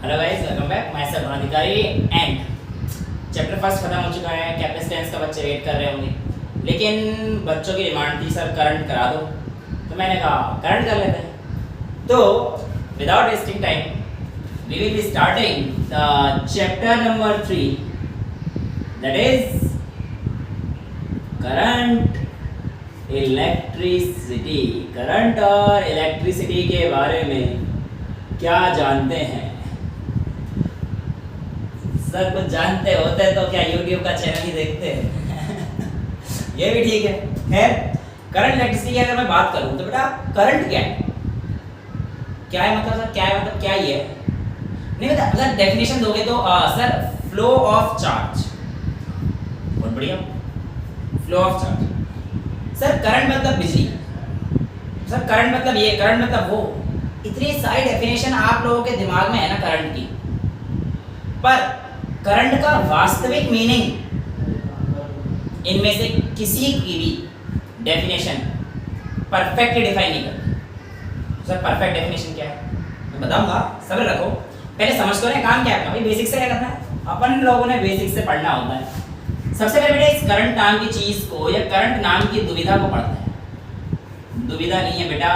Hello guys, welcome back. मैं sir अधिकारी and chapter first खत्म हो चुका है। कैपेसिटेंस का बच्चे वेट कर रहे होंगे, लेकिन बच्चों की डिमांड थी सर करंट करा दो, तो मैंने कहा करंट कर लेते हैं। तो without wasting time we will be starting the chapter number 3, that is current electricity. Current और इलेक्ट्रिसिटी के बारे में क्या जानते हैं? सर कुछ जानते होते तो क्या YouTube का चैनल ही देखते हैं। ये भी ठीक है। खैर, करंट इलेक्ट्रिसिटी की अगर मैं बात करूं तो बेटा करंट क्या है? क्या है मतलब सर, क्या है मतलब क्या ही है? नहीं बेटा, अगर डेफिनेशन दोगे तो सर फ्लो ऑफ चार्ज। बहुत बढ़िया, flow of charge. Sir current मतलब बिजली, सर करंट मतलब ये, करंट मतलब वो। इतनी सारी डेफिनेशन आप लोगों के दिमाग में है ना करंट की, पर करंट का वास्तविक मीनिंग इनमें से किसी की भी डेफिनेशन परफेक्टली डिफाइन नहीं करती। सर परफेक्ट डेफिनेशन क्या है मैं बताऊंगा, सब्र रखो। पहले समझ तो रहे काम क्या है। बेसिक से क्या करना है, अपन लोगों ने बेसिक से पढ़ना होता है। सबसे पहले बेटा इस करंट नाम की चीज को या करंट नाम की दुविधा को पढ़ते हैं। दुविधा नहीं है बेटा,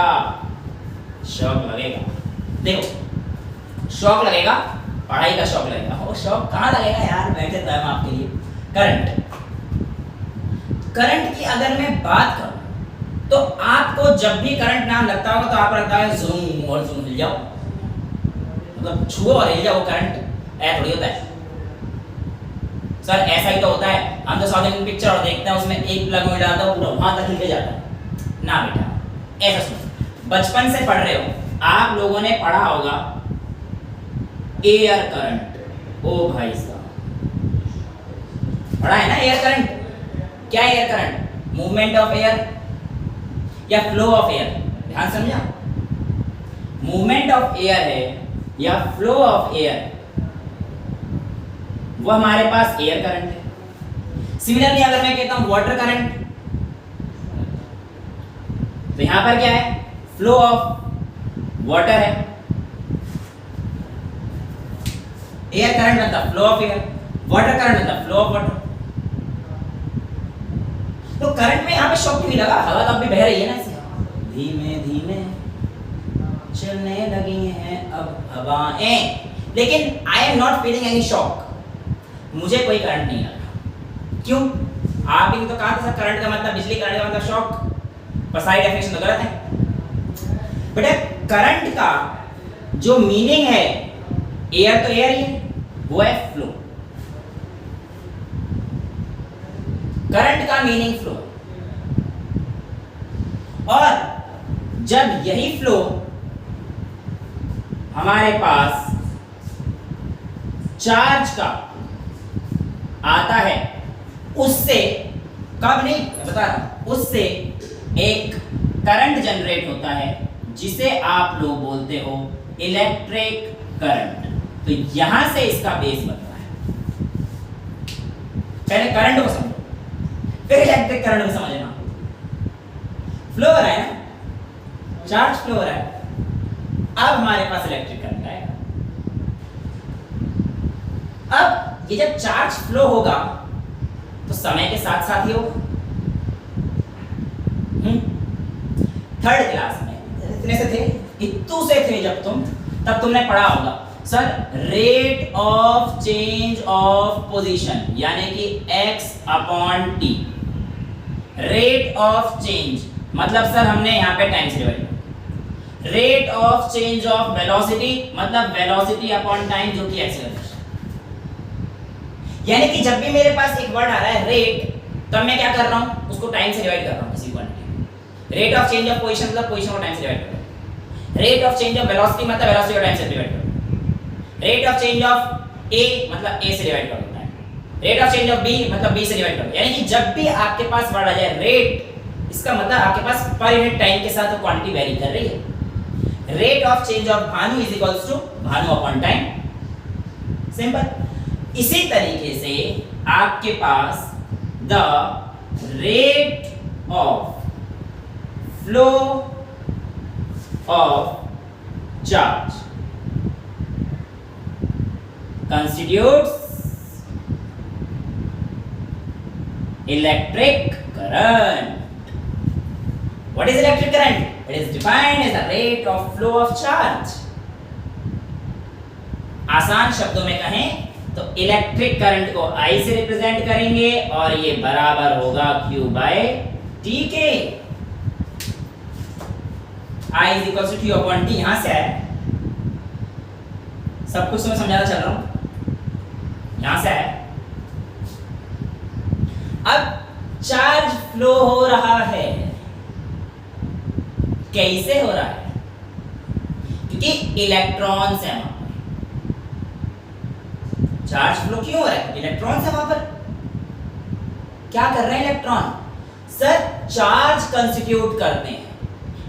शौक लगेगा। देखो शौक लगेगा, पढ़ाई का शौक लगेगा। वो शौक कहाँ लगेगा यार, बैठे तो हम आपके लिए। करंट की अगर मैं बात करूं तो आपको जब भी करंट नाम लगता होगा तो आप लगता है जूम और जूम हिल जाओ, मतलब छुओ और हिल जाओ। करंट ऐसा थोड़ी होता है सर, ऐसा ही तो होता है। हम तो साउथ इंडियन पिक्चर और देखते हैं, उसमें एक प्लग में डालता है पूरा वहां तक हिल के जाता है ना बेटा। ऐसा सुनो, बचपन से पढ़ रहे हो आप लोगों ने, पढ़ा होगा एयर करंट। ओ भाई साहब, पढ़ा है ना एयर करंट। क्या है air current? Movement of air या फ्लो ऑफ एयर। ध्यान समझा, मूवमेंट ऑफ एयर है या फ्लो ऑफ एयर, वो हमारे पास एयर करंट है। सिमिलरली अगर मैं कहता हूं वाटर करंट, तो यहां पर क्या है? फ्लो ऑफ वाटर है। एयर करंट मतलब flow of air, water current मतलब फ्लो ऑफ वाटर। तो करंट में यहां पे शॉक क्यों लगा? हवा तो अब भी बह रही है ना, इसे धीमे धीमे चलने लगी हैं अब हवाएं, लेकिन I am not feeling any shock. मुझे कोई करंट नहीं लगा। क्यों? आप भी तो कहा था सर करंट का मतलब बिजली, करंट का मतलब शॉक। पर सारी डेफिनेशन तो गलत है बेटा। करंट का जो मीनिंग है, एयर तो एयर ही है, वो है फ्लो। करंट का मीनिंग फ्लो, और जब यही फ्लो हमारे पास चार्ज का आता है, उससे कब नहीं बता रहा, उससे एक करंट जनरेट होता है जिसे आप लोग बोलते हो इलेक्ट्रिक करंट। तो यहां से इसका बेस बनता है। पहले करंट को समझो, फिर इलेक्ट्रिक करंट को समझना। फ्लो हो रहा है ना, चार्ज फ्लो हो रहा है, अब हमारे पास इलेक्ट्रिक करंट आएगा। अब ये जब चार्ज फ्लो होगा तो समय के साथ साथ ही होगा। थर्ड क्लास में इतने से थे, इतू से थे जब तुम, तब तुमने पढ़ा होगा sir rate of change of position, यानी कि x/t। रेट ऑफ चेंज मतलब सर हमने यहां पे टाइम से डिवाइड किया। Rate of change of velocity मतलब वेलोसिटी अपॉन टाइम, जो कि एक्सेलरेशन। यानी कि जब भी मेरे पास एक वर्ड आ रहा है रेट, तब मैं क्या कर रहा हूं, उसको टाइम से डिवाइड कर रहा हूं किसी quantity. Rate of change of position मतलब पोजीशन को टाइम से डिवाइड कर रहा हूं। Rate of change of velocity मतलब वेलोसिटी को टाइम से डिवाइड कर रहा हूं। Rate of change of A मतलब ए से डिवाइड कर रहा हूं। Rate of change of B मतलब बी से डिवाइड कर रहा हूं। यानी कि जब भी आपके पास वर्ड आ जाए रेट, इसका मतलब आपके पास पर यूनिट टाइम के साथ वो क्वांटिटी वेरी कर रही है। Rate of change of Bhanu is equals to Bhanu upon time. Simple. इसी तरीके से आपके पास the rate of flow of charge constitutes electric current. What is electric current? It is defined as the rate of flow of charge. आसान शब्दों में कहें तो इलेक्ट्रिक करंट को I से रिप्रेजेंट करेंगे और ये बराबर होगा Q बाय T के। I is equal to Q upon T यहां से है, सब कुछ मैं समझाना चल रहा हूं, यहां से है। अब चार्ज फ्लो हो रहा है, कैसे हो रहा है? क्योंकि इलेक्ट्रॉन्स हैं वहां पर। चार्ज फ्लो क्यों हो रहा है? इलेक्ट्रॉन्स हैं वहां पर। क्या कर रहे हैं इलेक्ट्रॉन? सर चार्ज कंस्टिट्यूट करते हैं।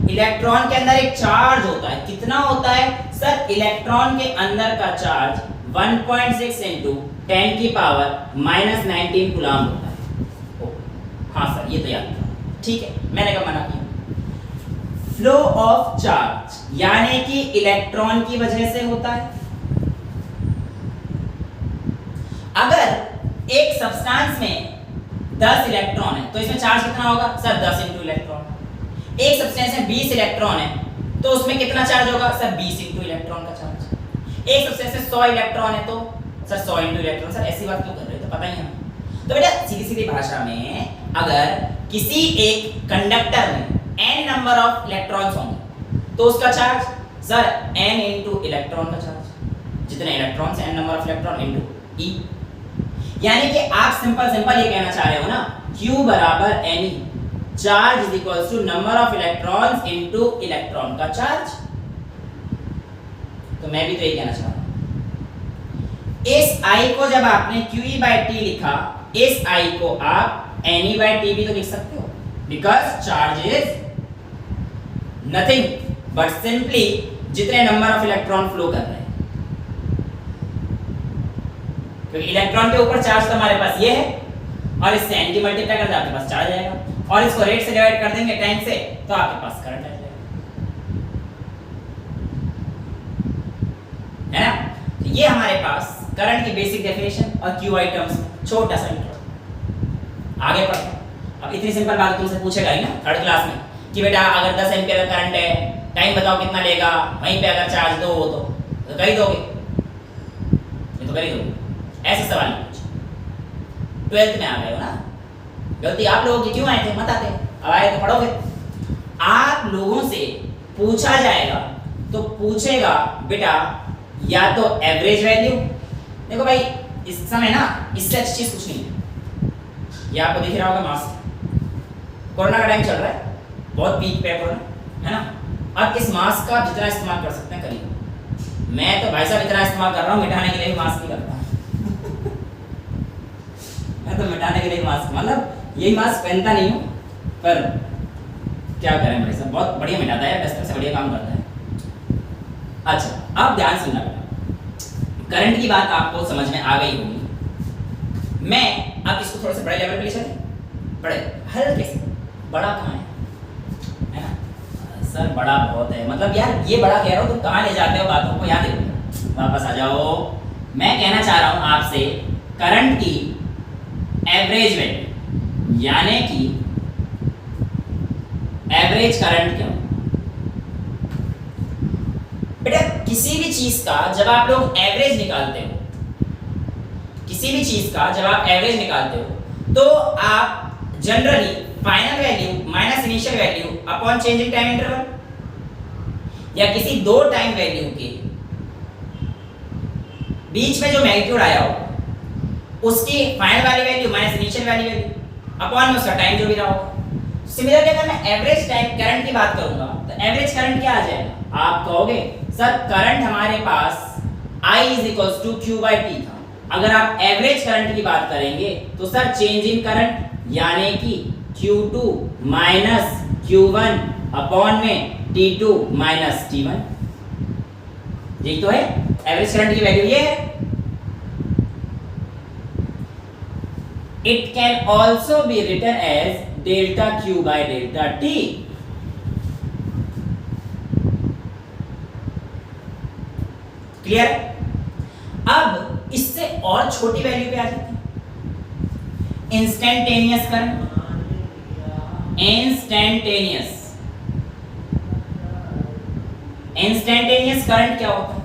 इलेक्ट्रॉन के अंदर एक चार्ज होता है, कितना होता है? सर इलेक्ट्रॉन के अंदर का चार्ज 1.6 into 10 की पावर -19 कूलम होता है। हाँ सर ये तो याद था, ठीक है, मैंने कब मना किया? फ्लो ऑफ चार्ज यानी कि इलेक्ट्रॉन की वजह से होता है। अगर एक सब्सटेंस में 10 इलेक्ट्रॉन है तो इसमें चार्ज कितना होगा? Sir 10 into electron. एक सब्सटेंस में 20 इलेक्ट्रॉन है तो उसमें कितना चार्ज होगा? सर 20 इंटू इलेक्ट्रॉन का चार्ज। एक सब्सटेंस में 100 इलेक्ट्रॉन है तो सर 100 इंटू इलेक्ट्रॉन। सर ऐसी बात क्यों कर रहे हो? तो पता ही है। तो बेटा सीधी सीधी भाषा में अगर किसी एक कंडक्टर में n नंबर ऑफ इलेक्ट्रॉन्स होंगे तो उसका charge sir n into electron का चार्ज, जितने electrons n number of electron into e। यानी कि आप सिंपल ये कहना चाह रहे हो ना, Q बराबर ne, charge is equal to number of electrons into electron का चार्ज। तो मैं भी तो यही कहना चाह रहा हूं। इस I को जब आपने QE by T लिखा, इस I को आप NE by T भी तो लिख सकते हो, because charge is nothing but simply जितने नंबर ऑफ इलेक्ट्रॉन फ्लो कर रहे हैं। क्योंकि इलेक्ट्रॉन के ऊपर चार्ज तो हमारे पास ये है और इससे n की मल्टीप्लाई कर दे आपके पास चार्ज आएगा, और इसको रेट से डिवाइड कर देंगे टाइम से तो आपके पास करंट आ जाएगा, है ना? तो ये हमारे पास करंट की बेसिक डेफिनेशन और QI टर्म्स में छोटा सा इंट्रो। आगे बढ़ते हैं। अब इतनी सिंपल बात तुमसे पूछेगा ही ना थर्ड क्लास में कि बेटा अगर 10 एम्पीयर का करंट है, टाइम बताओ कितना लेगा, वहीं पे अगर चार्ज दो हो तो कर ही दोगे, ये तो कर ही दोगे। ऐसे सवाल नहीं पूछे। 12th में आ गए हो ना, गलती आप लोगों की क्यों आए थे? मत आते, अब आए तो पढ़ोगे। आप लोगों से पूछा जाएगा तो पूछेगा बेटा या तो एवरेज वैल्यू, देखो भाई इस समय ना इससे अच्छी चीज कुछ नहीं है। ये आपको दिख रहा होगा मास्क, कोरोना का टाइम चल रहा है, बहुत पीक पे कोरोना, है ना? अब इस मास्क का जितना इस्तेमाल कर सकते हैं करिए। मैं तो भाई साहब इतना इस्तेमाल कर रहा हूँ, मिटाने के लिए मास्क नहीं करता मैं तो मिटाने के लिए मास्क, मतलब यही मास्क पहनता नहीं हूँ, पर क्या करें भाई साहब, बहुत बढ़िया मिटाता है, डस्टर से बढ़िया काम करता है। अच्छा अब ध्यान सुनना बेटा, करंट की बात आपको समझ में आ गई होगी। मैं अब इसको थोड़ा सा बड़े लेवल पे ले चलें, बड़े हल्के से। बड़ा कहाँ है ना? सर बड़ा बहुत है, मतलब यार ये बड़ा कह रहा हूँ तुम कहाँ ले जाते हो बातों को, याद रखो, वापस आ जाओ। मैं कहना चाह रहा हूँ आपसे करंट की एवरेज वैल्यू, यानी कि एवरेज करंट क्या? बेटा किसी भी चीज का जब आप लोग एवरेज निकालते हो, किसी भी चीज का जब आप एवरेज निकालते हो तो आप generally final value minus initial value upon change in time interval, या किसी दो टाइम वैल्यू के बीच में जो मैग्नीट्यूड आया हो उसकी फाइनल वाली वैल्यू माइनस इनिशियल वाली वैल्यू अपॉन में उसका टाइम जो भी रहा होगा। सिमिलरली अगर मैं एवरेज टाइम करंट की बात करूंगा तो एवरेज करंट क्या आ जाएगा? आप कहोगे सर करंट हमारे पास I is equals to Q by T था। अगर आप एवरेज करंट की बात करेंगे तो सर चेंज इन करंट यानी कि Q2 माइनस Q1 अपॉन में T2 माइनस T1, यही तो है एवरेज करंट की वैल्यू, ये है। It can also be written as delta Q by delta T। Clear? अब इससे और छोटी वैल्यू पे आ जाती है। इंस्टेंटेनियस करंट, इंस्टेंटेनियस करंट क्या होता है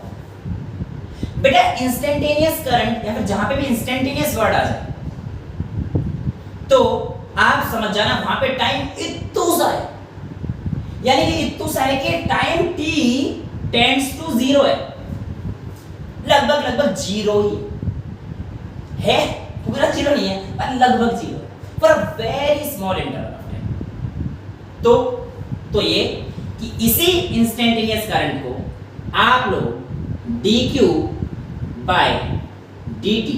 बेटा? इंस्टेंटेनियस करंट या फिर जहां पे भी इंस्टेंटेनियस वर्ड आ जाए तो आप समझ जाना वहां पे टाइम इतू सा है, यानी कि इतू सा है कि टाइम t टेंड्स टू 0 है, लगभग जीरो ही है, पूरा जीरो नहीं है पर लगभग zero for a very small interval of time. तो ये कि इसी इंस्टेंटेनियस करंट को आप लोग dq by dt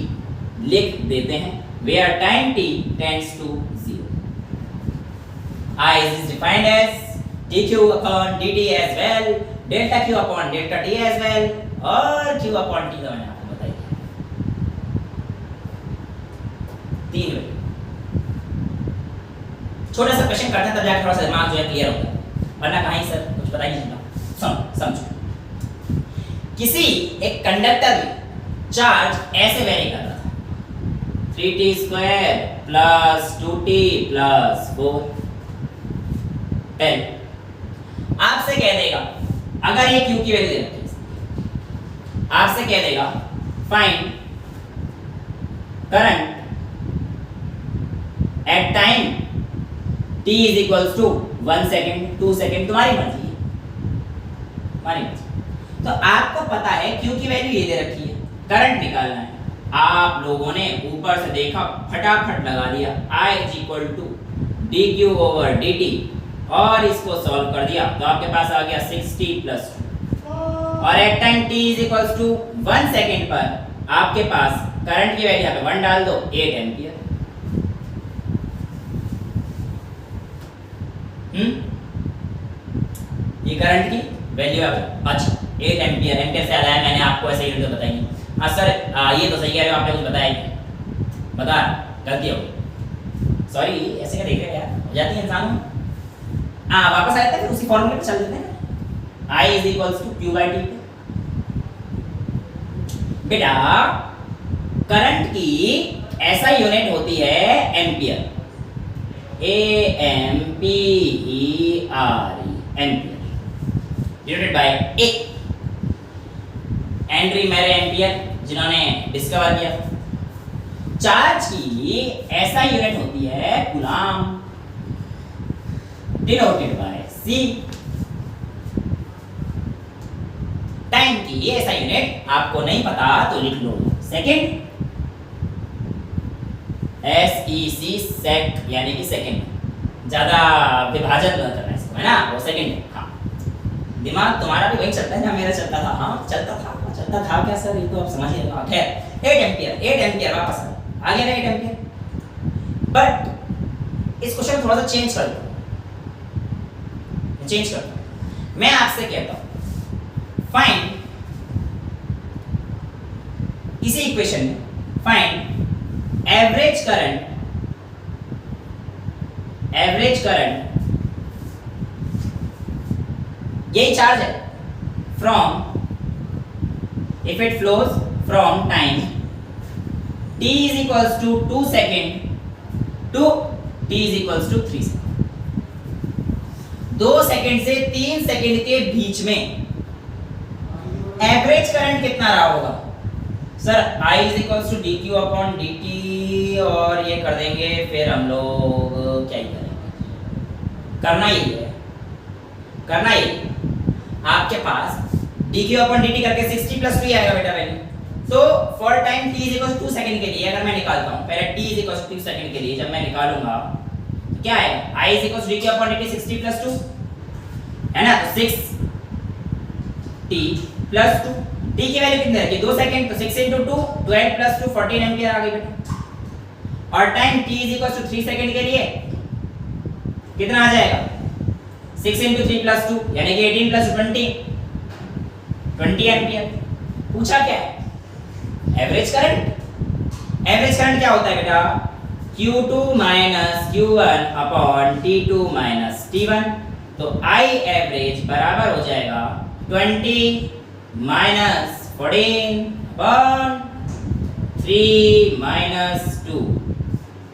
लिख देते हैं where time t tends to 0. I is defined as dq upon dt as well, delta q upon delta t as well और q upon t का मैंने आपको बताया तीन वे। छोटा सा क्वेश्चन करते हैं तब जाकर थोड़ा सा दिमाग जो है क्लियर होता है, वरना कहीं सर कुछ पता ही नहीं चलता। समझो, किसी एक कंडक्टर में चार्ज ऐसे वेरी कर रहा था 3t square plus 2t plus 4 10। आपसे कह देगा, अगर ये q की वैल्यू दे रखी है, आपसे कह देगा find current eight time t is equals to 1 second 2 second, तुम्हारी मर्जी है, तुम्हारी मर्जी। तो आपको पता है q की वैल्यू ये दे रखी है, करंट निकालना है। आप लोगों ने ऊपर से देखा, फटाफट लगा दिया I is equal to dq over dt और इसको सॉल्व कर दिया तो आपके पास आ गया 6t plus 2 और at time t is equals to 1 second पर आपके पास करंट की वैल्यू यहाँ पे 1 डाल दो 8 एम्पियर। ये करंट की वैल्यू है। अच्छा 8 एम्पियर, एम्पियर से आया है, मैंने आपको ऐसे ही बताएंगे। हाँ सर ये तो सही कह रहे हो, आपने कुछ बताया नहीं, बता गलती हो गई, सॉरी ऐसे क्या देख रहे हैं यार, हो जाती है इंसान में। वापस आए थे फिर उसी फॉर्मूले पे चल देते हैं। I is equals to q by t। बेटा करंट की ऐसा यूनिट होती है ampere, AMPERE, ampere divided by A. Andre Marie Ampere जिन्होंने डिस्कवर किया। चार्ज की ऐसा यूनिट होती है coulomb, denoted by C। Time की ऐसा यूनिट आपको नहीं पता तो लिख लो सेकंड, SEC सेक, यानी कि सेकंड। ज्यादा विभाजन न करना इसको, है ना, वो सेकंड। हाँ दिमाग तुम्हारा भी वही चलता है ना मेरा चलता था। हाँ चलता था क्या सर, ये तो आप समझिए। खैर 8 एम्पियर वापस आ गया ना 8 एम्पियर। बट इस क्वेश्चन को थोड़ा सा चेंज कर दो, मैं आपसे कहता हूं फाइंड, इसी इक्वेशन में फाइंड एवरेज करंट, यही चार्ज है, from if it flows from time t is equals to 2 second to t is equals to 3 second. 2 second से 3 सेकेंड के बीच में एवरेज करंट कितना रहा होगा sir? I is equals to dq upon dt और ये कर देंगे, फिर हम लोग क्या ही करेंगे, करना यही आपके पास dq upon dt करके 60 plus 2 आएगा बेटा वैल्यू। तो for time t is equals to 2 second के लिए अगर मैं निकालता हूँ, पहले t is equals to 2 second के लिए जब मैं निकालूंगा तो क्या आएगा? I is equals to dq upon dt 60 plus 2 है ना, तो 6t plus 2, t की वैल्यू कितनी रखी? 2 सेकंड, तो 6 into 2 12 plus 2 14 एम्पियर आ गई बेटा। और time t is equals to 3 second के लिए कितना आ जाएगा? 6 into 3 plus 2 यानी कि 18 plus 20 एम्पियर। पूछा क्या है? एवरेज करंट क्या होता है बेटा? Q2 minus Q1 upon T2 minus T1। तो I एवरेज बराबर हो जाएगा 20 minus 14 upon 3 माइनस 2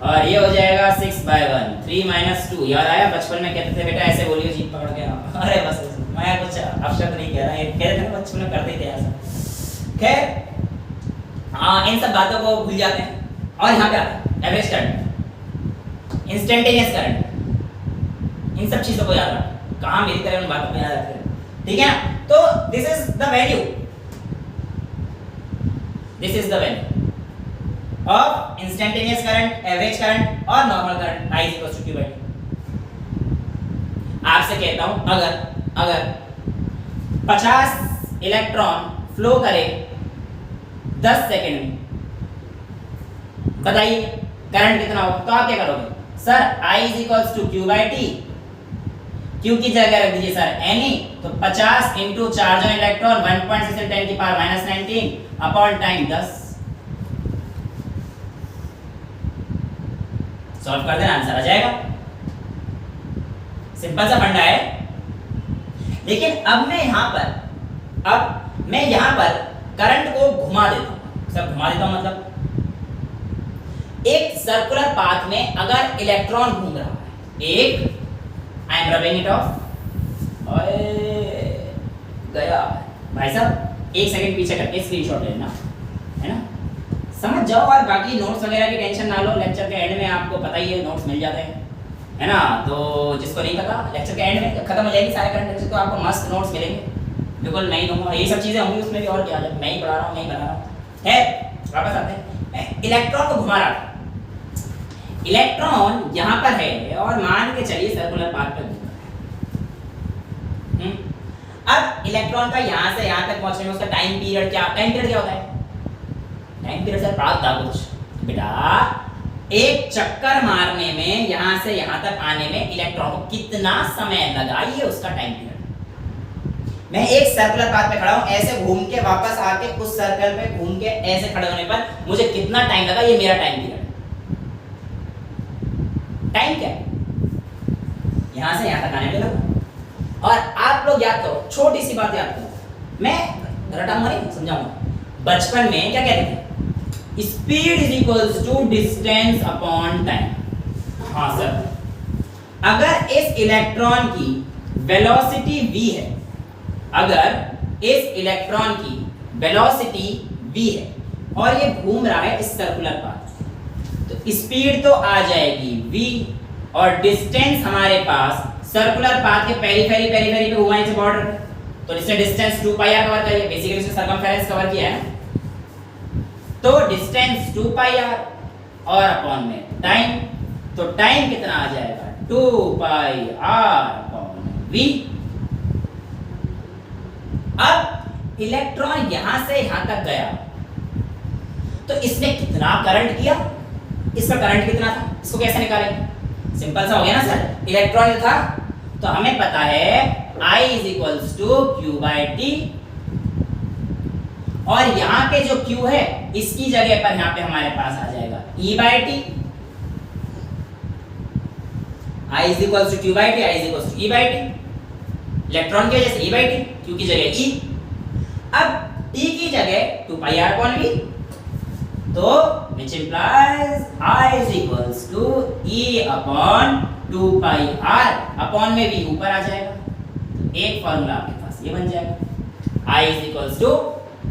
और ये हो जाएगा 6/1। 3 माइनस 2 याद आया? बचपन में कहते थे बेटा ऐसे बोलियो जीप पकड़ के। अरे बस मैं कुछ अपशब्द नहीं कह रहा, ये कहते थे बचपन में करते थे ऐसा। खैर इन सब बातों को भूल जाते हैं और यहाँ पे आता है एवरेज करंट, इंस्टेंटेनियस करंट। इन सब चीजों को याद रखना, कहाँ मेरी तरह उन बातों को याद रखें, ठीक है? तो this is the value, this is the value of instantaneous current, average current और normal current I equals to Q/T। आपसे कहता हूं अगर 50 इलेक्ट्रॉन फ्लो करे 10 सेकंड में, बताइए करंट कितना होगा? तो आप क्या करोगे? Sir I equals to Q/T, Q की जगह रख दीजिए सर Ne, तो 50 into charge on electron 1.6 × 10⁻⁻19 upon time 10। Solve कर देना, आंसर आ जाएगा। सिंपल सा फंडा है। लेकिन अब मैं यहां पर करंट को घुमा देता हूं। सर घुमा देता हूं मतलब एक सर्कुलर पाथ में अगर इलेक्ट्रॉन घूम रहा है, एक I am rubbing it of, गया भाई साहब, एक सेकंड पीछे करके स्क्रीनशॉट लेना, है ना? समझ जाओ और बाकी नोट्स वगैरह की टेंशन ना लो। लेक्चर के एंड में आपको पता ही है नोट्स मिल जाते हैं, है ना? तो जिसको नहीं पता, लेक्चर के एंड में खत्म हो जाएगी सारे करंट लेक्चर, तो आपको मस्त नोट्स मिलेंगे। बिल्कुल नहीं दूंगा, ये सब चीजें होंगी उसमें भी, और क्या, जब मैं ही पढ़ा रहा हूँ, नहीं बना रहा हूँ। है वापस आते हैं, मैं इलेक्ट्रॉन को घुमा रहा था। इलेक्ट्रॉन यहाँ पर है और मान के चलिए सर्कुलर पाथ पे घूम रहा है। अब इलेक्ट्रॉन का यहाँ से यहाँ तक पहुँचने में उसका टाइम पीरियड क्या होता है? टाइम पीरियड सर पढ़ा था कुछ बेटा, एक चक्कर मारने में यहाँ से यहाँ तक आने में इलेक्ट्रॉन को कितना समय लगा, ये उसका टाइम पीरियड। मैं एक सर्कुलर पाथ पे खड़ा हूँ, ऐसे घूम के वापस आके उस सर्कल पे घूम के ऐसे खड़े होने पर मुझे कितना टाइम लगा, ये मेरा टाइम पीरियड। टाइम क्या है? यहां से यहां तक आने में लगा। और आप लोग याद करो, छोटी सी बात याद करो, मैं रटाऊंगा नहीं, समझाऊंगा। बचपन में क्या कहते थे? Speed is equals to distance upon time. हाँ सर, अगर इस इलेक्ट्रॉन की वेलोसिटी v है, अगर इस इलेक्ट्रॉन की वेलोसिटी v है और ये घूम रहा है इस सर्कुलर पाथ, तो स्पीड तो आ जाएगी v और डिस्टेंस हमारे पास सर्कुलर पाथ के पेरिफेरी पे घुमाने से बॉर्डर, तो इससे डिस्टेंस 2πr कवर करिए, बेसिकली इसने सर्कमफेरेंस कवर किया है, तो डिस्टेंस 2πr और अपॉन में टाइम, तो टाइम कितना आ जाएगा? 2πr upon v। अब इलेक्ट्रॉन यहां से यहां तक गया, तो इसने कितना करंट किया? इसका करंट कितना था? इसको कैसे निकालेंगे? सिंपल सा हो गया ना सर, इलेक्ट्रॉन जो था, तो हमें पता है I is equals to Q/T, और यहाँ पे जो Q है इसकी जगह पर यहाँ पे हमारे पास आ जाएगा E/T। I is equals to Q/T, I is equals to E/T। Electron की वजह से E/T, Q की जगह E, अब T की जगह 2πr अपॉन V, तो which implies I is equals to E upon 2πr upon में V ऊपर आ जाएगा, तो एक फॉर्मूला आपके पास ये बन जाएगा, I is equals to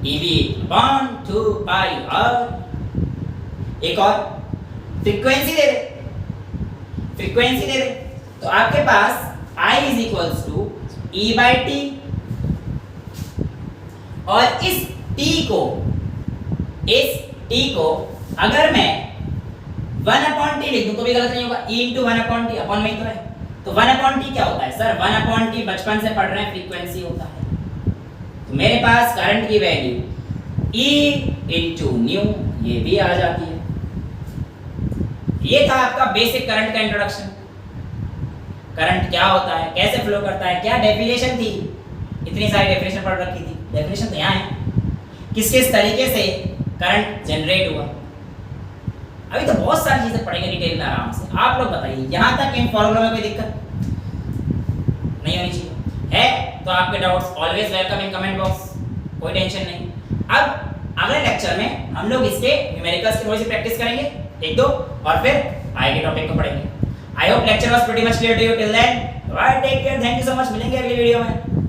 EV upon 2πr। एक और फ्रीक्वेंसी दे दे, तो आपके पास I is equals to E/T, और इस T को अगर मैं 1/T लिख दूं तो भी गलत नहीं होगा, E × 1/T, अपॉन में ही तो है, तो 1/T क्या होता है सर? 1/T बचपन से पढ़ रहे हैं, फ्रीक्वेंसी होता है। तो मेरे पास करंट की वैल्यू E × न्यू, ये भी आ जाती है। ये था आपका बेसिक करंट का इंट्रोडक्शन। करंट क्या होता है, कैसे फ्लो करता है, क्या डेफिनेशन थी, इतनी सारी डेफिनेशन पढ़ रखी थी, डेफिनेशन तो यहाँ है, किस किस तरीके से करंट जनरेट हुआ। अभी तो बहुत सारी चीजें पढ़ेंगे डिटेल में आराम से। आप लोग बताइए, यहाँ तक इन फॉर्मूला में कोई दिक्कत नहीं होनी चाहिए? है तो आपके doubts always welcome in comment box, कोई टेंशन नहीं। अब अगले लेक्चर में हम लोग इसके न्यूमेरिकल्स की थोड़ी सी प्रैक्टिस करेंगे, एक दो, और फिर आगे के टॉपिक को पढ़ेंगे। I hope lecture was pretty much clear to you till then. Bye, take care, thank you so much, मिलेंगे अगली वीडियो में।